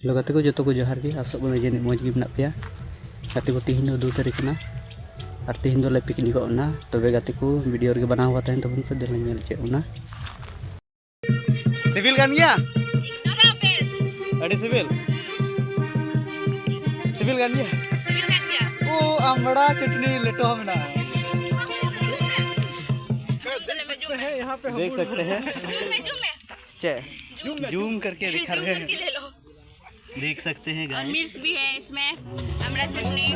hello गाते को जो को जोहार गे आसो बना जे मौज गे मेना पे गाते को तीन 2 तारीख ना और तीन दो पिकनिक ना तबे गाते को वीडियो रे बनाव तहन तबन को दिल नेल चे उना सिविल गान गया अड़ी सिविल गान गया ओ आमड़ा चटनी लेटो हमना यहाँ पे देख सकते हैं चे जूम करके दिखा रहे हैं देख सकते हैं गाइस मिर्च भी है इसमें आमड़ा चटनी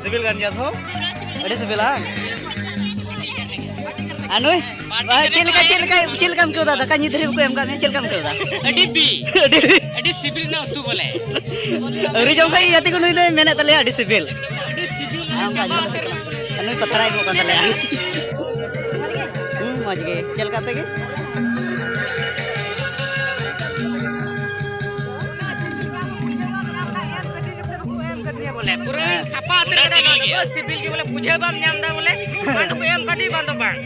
सिविल गान गया तो अरे सिविल अनुय चिलकम को दादा का निधरी को एम का में चिलकम को दादा अडी सिविल ना तू बोले अरे जो भाई याती को नई दे मेने तले अडी सिविल अनुय पथराई को kan तले मौज गे चल का पे गे बोले पूरा सपा सिविल के बोले बुझे बाम नाम दा बोले बांध को एम कडी बांध बांग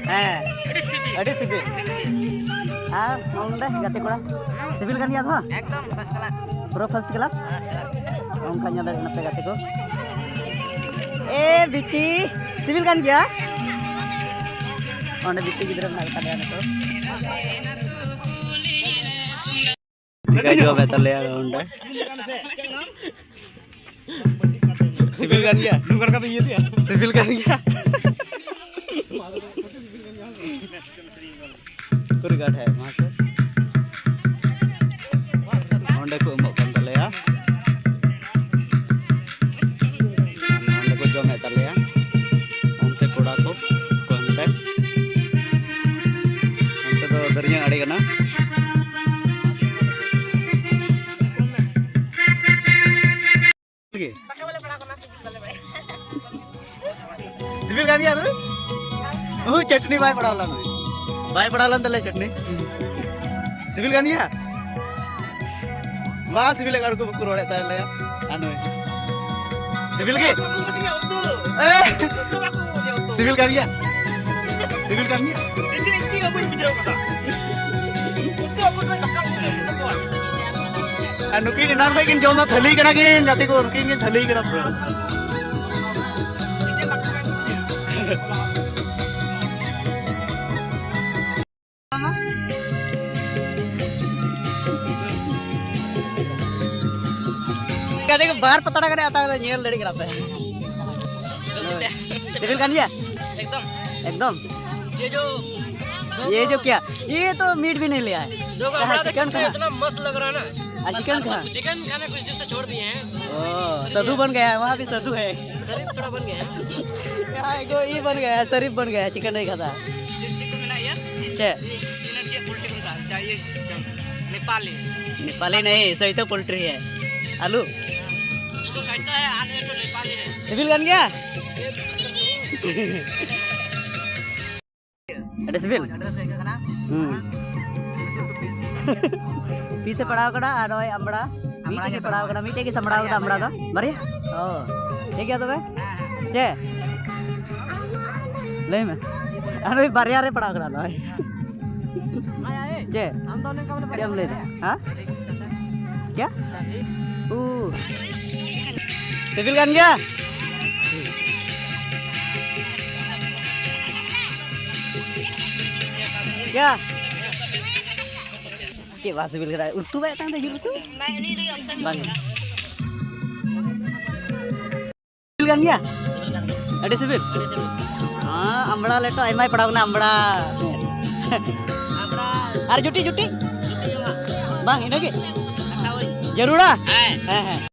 अड़ी सिविल हां नोंडे गाते कोड़ा सिविल kan ya तो एकदम फर्स्ट क्लास पूरा फर्स्ट क्लास उनका ᱧᱮᱞ ᱫᱟᱲᱮᱭᱟᱜ ᱱᱟᱯᱮ गाते को ए बिटी सिविल kan गया ओंडे बिटी गिद्रा ना कटा ना तो ठीक है जो बेतले ओंडे सिविल kan गया नुकर का ये दिया सिविल kan गया पूरी गाठ है वहां से ओंडे को एमो kan तले या ओंडे को जो में तले या ओंते कोड़ा को कोंते ओंते तो दरिया आड़ी कना सिविल kan गया ओ चटनी बाय पड़ालन तले चटनी सिविल kan गया वाह सिविल गाड़ को रोड़े तले अनु सिविल के सिविल kan गया सिविल kan गया सिविल ची का बुई बिजो कता उतो को तो तका अनु की नान भाई किन जोना थली कना किन जाते को किन थली कना कहते कि बाहर पता करे आता है नील लड़ी कराता है सिविल kan गया एकदम ये जो क्या ये तो मीट भी नहीं लिया है चिकन का इतना मस्त लग रहा है ना चिकन का चिकन खाने कुछ दिन से छोड़ दिए हैं ओ सद्धू बन गया है वहाँ भी सद्धू है शरीफ थोड़ा बन गया है यहाँ एक ये बन गया है शरीफ बन गया है चिकन नहीं खाता चिकन में ना यार क्या चाहिए पोल्ट्री बनता चाहिए नेपाली नेपाली नहीं सही तो पोल्ट्री है आलू तो कहता है आलू तो नेपाली है सिविल kan गया ada सिविल पीछे पड़ाव कड़ा आरोय अमड़ा मीटे के पड़ाव कड़ा मीटे के समड़ाव कड़ा अमड़ा तो मरे ओ ठीक है तो बे जे ले में अरे बारिया रे पड़ाव कड़ा लो जे हम दोनों का क्या ले हां क्या ओ सिविल kan गया क्या के वास सिविल करा उर्तू बाय तांग दे उर्तू मैं नहीं रही ऑप्शन bang सिविल kan गया ada सिविल हां अमड़ा लेटो आइमाय पड़ाव ना अमड़ा अरे जुटी bang ini के जरूरा है